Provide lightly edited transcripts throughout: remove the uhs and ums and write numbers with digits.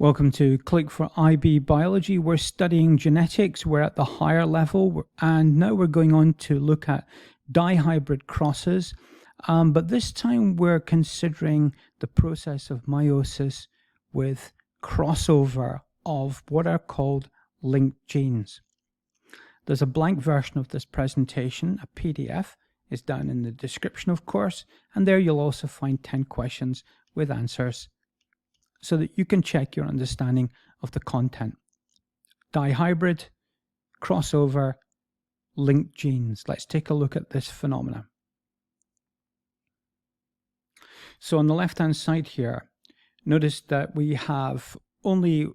Welcome to Click for IB Biology. We're studying genetics. We're at the higher level, and now we're going on to look at dihybrid crosses. But this time we're considering the process of meiosis with crossover of what are called linked genes. There's a blank version of this presentation, a PDF, is down in the description, of course, and there you'll also find 10 questions with answers, so that you can check your understanding of the content. Dihybrid, crossover, linked genes. Let's take a look at this phenomena. So on the left-hand side here, notice that we have only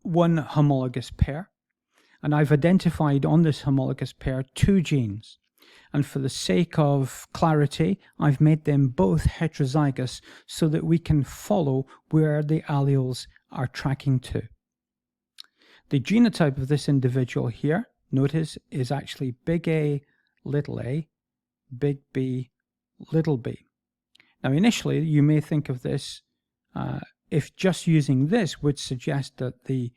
one homologous pair, and I've identified on this homologous pair two genes. And for the sake of clarity, I've made them both heterozygous so that we can follow where the alleles are tracking to. The genotype of this individual here, notice, is actually big A, big B, little b. Now initially you may think of this, if just using this would suggest that the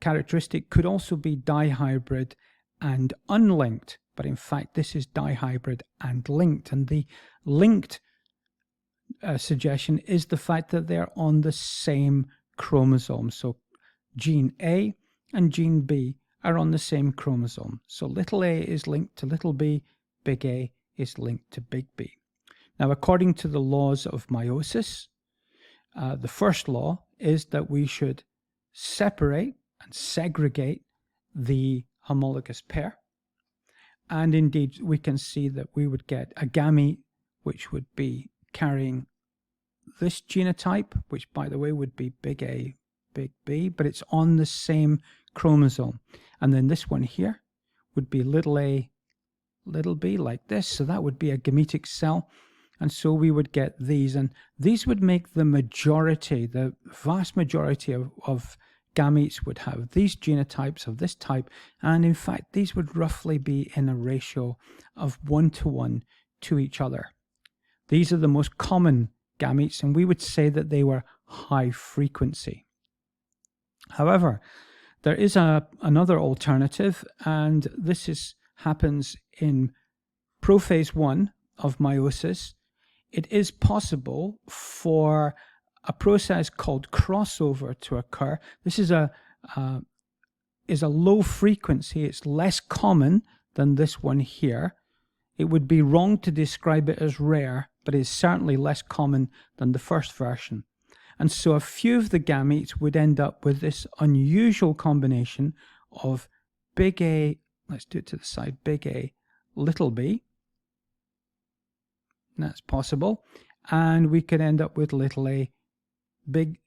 characteristic could also be dihybrid and unlinked. But in fact, this is dihybrid and linked. And the linked suggestion is the fact that they're on the same chromosome. So gene A and gene B are on the same chromosome. So little a is linked to little b, big A is linked to big B. Now, according to the laws of meiosis, the first law is that we should separate and segregate the homologous pair. And indeed, we can see that we would get a gamete which would be carrying this genotype, which by the way would be big A, big B, but it's on the same chromosome. And then this one here would be little a, little b, like this. So that would be a gametic cell. And so we would get these. And these would make the majority, the vast majority of gametes would have these genotypes of this type, and in fact these would roughly be in a ratio of 1:1 to each other. These are the most common gametes, and we would say that they were high frequency. However, there is another alternative, and this happens in prophase 1 of meiosis. It is possible for a process called crossover to occur. This is a low frequency. It's less common than this one here. It would be wrong to describe it as rare, but it's certainly less common than the first version. And so a few of the gametes would end up with this unusual combination of big A, let's do it to the side, big A, little b. That's possible. And we could end up with little a, big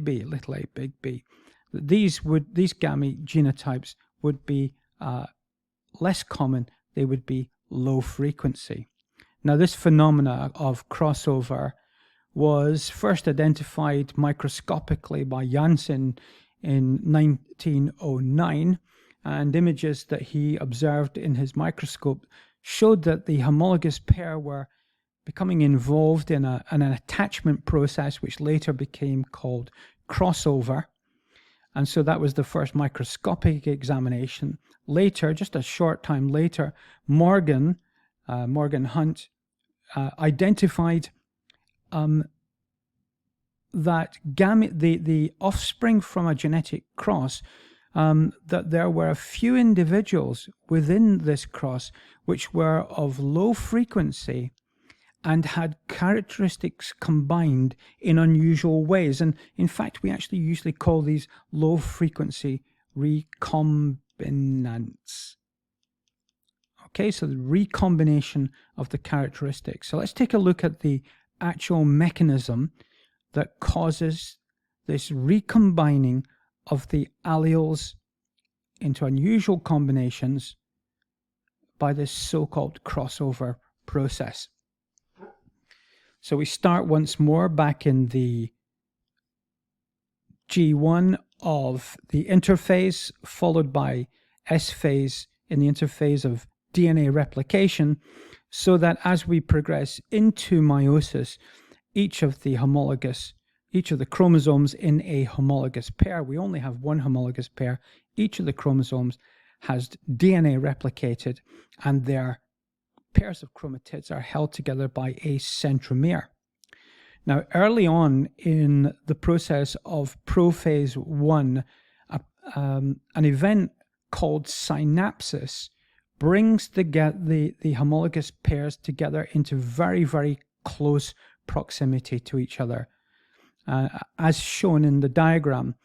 B, little a, big B. These gamete genotypes would be less common. They would be low frequency. Now, this phenomena of crossover was first identified microscopically by Janssen in 1909, and images that he observed in his microscope showed that the homologous pair were becoming involved in an attachment process which later became called crossover. And so that was the first microscopic examination. Later, just a short time later, Morgan Hunt identified that the offspring from a genetic cross, that there were a few individuals within this cross which were of low frequency and had characteristics combined in unusual ways. And in fact, we actually usually call these low frequency recombinants. Okay, so the recombination of the characteristics. So let's take a look at the actual mechanism that causes this recombining of the alleles into unusual combinations by this so-called crossover process. So we start once more back in the G1 of the interphase, followed by S phase in the interphase of DNA replication, so that as we progress into meiosis, each of the homologous each of the chromosomes in a homologous pair. We only have one homologous pair. Each of the chromosomes has DNA replicated, and their pairs of chromatids are held together by a centromere. Now, early on in the process of prophase 1, an event called synapsis brings the homologous pairs together into very, very close proximity to each other. As shown in the diagram,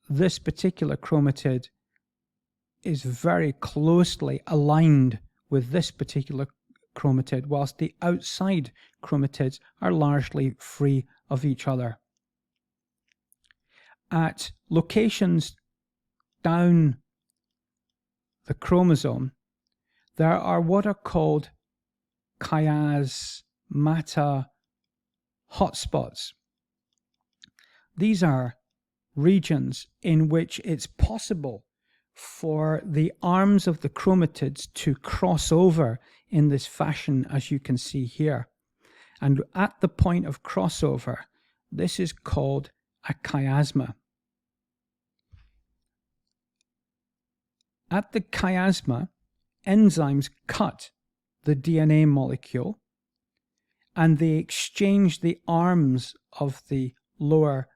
this particular chromatid is very closely aligned with this particular chromatid, whilst the outside chromatids are largely free of each other. At locations down the chromosome, there are what are called chiasmata hotspots. These are regions in which it's possible for the arms of the chromatids to cross over in this fashion, as you can see here. And at the point of crossover, this is called a chiasma. At the chiasma, enzymes cut the DNA molecule and they exchange the arms of the lower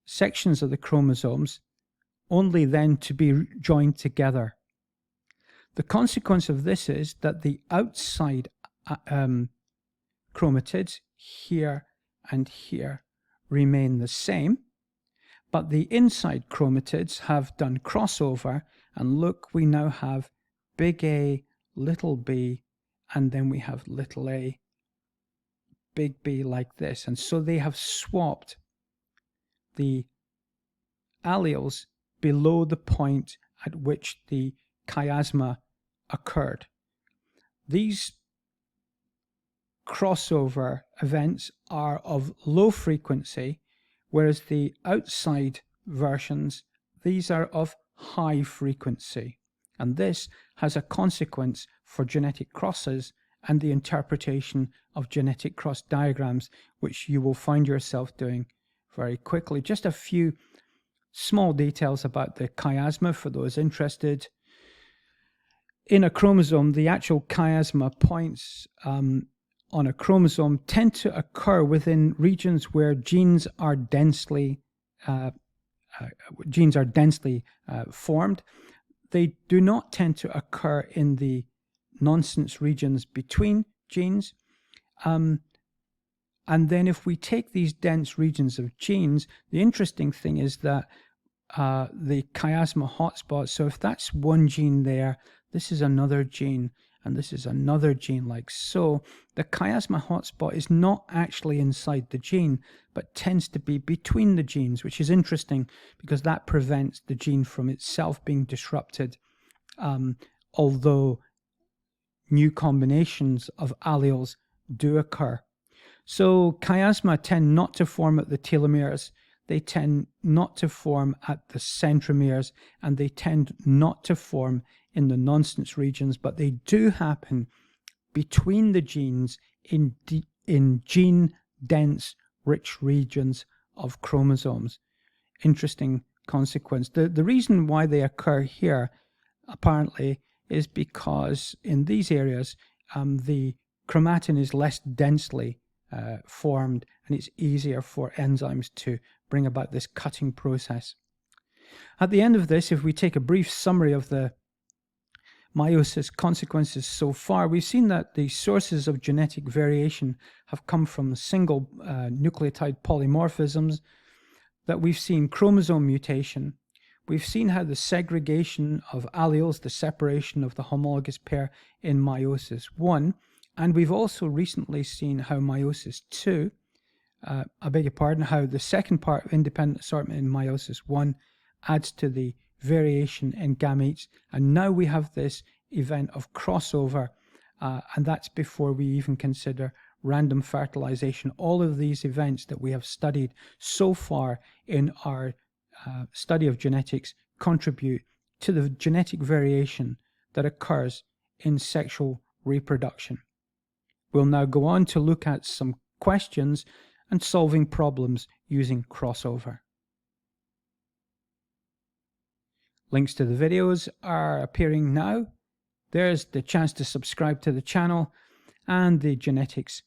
sections of the chromosomes, only then to be joined together. The consequence of this is that the outside chromatids here and here remain the same, but the inside chromatids have done crossover, and look, we now have big A, little b, and then we have little a, big B, like this. And so they have swapped the alleles below the point at which the chiasma occurred. These crossover events are of low frequency, whereas the outside versions, these are of high frequency. And this has a consequence for genetic crosses and the interpretation of genetic cross diagrams, which you will find yourself doing very quickly. Just a few small details about the chiasma for those interested. In a chromosome, the actual chiasma points on a chromosome tend to occur within regions where genes are densely formed. They do not tend to occur in the nonsense regions between genes. And then if we take these dense regions of genes, the interesting thing is that the chiasma hotspot, so if that's one gene there, this is another gene, and this is another gene, like so. The chiasma hotspot is not actually inside the gene, but tends to be between the genes, which is interesting because that prevents the gene from itself being disrupted, although new combinations of alleles do occur. So chiasma tend not to form at the telomeres, they tend not to form at the centromeres, and they tend not to form in the nonsense regions, but they do happen between the genes in gene-dense, rich regions of chromosomes. Interesting consequence. The reason why they occur here, apparently, is because in these areas, the chromatin is less densely formed, and it's easier for enzymes to bring about this cutting process. At the end of this, if we take a brief summary of the meiosis consequences so far, we've seen that the sources of genetic variation have come from single nucleotide polymorphisms, that we've seen chromosome mutation, we've seen how the segregation of alleles, the separation of the homologous pair in meiosis 1, and we've also recently seen how meiosis 2, how the second part of independent assortment in meiosis 1 adds to the variation in gametes, and now we have this event of crossover, and that's before we even consider random fertilization. All of these events that we have studied so far in our study of genetics contribute to the genetic variation that occurs in sexual reproduction. We'll now go on to look at some questions and solving problems using crossover. Links to the videos are appearing now. There's the chance to subscribe to the channel and the genetics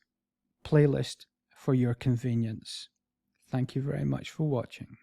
playlist for your convenience. Thank you very much for watching.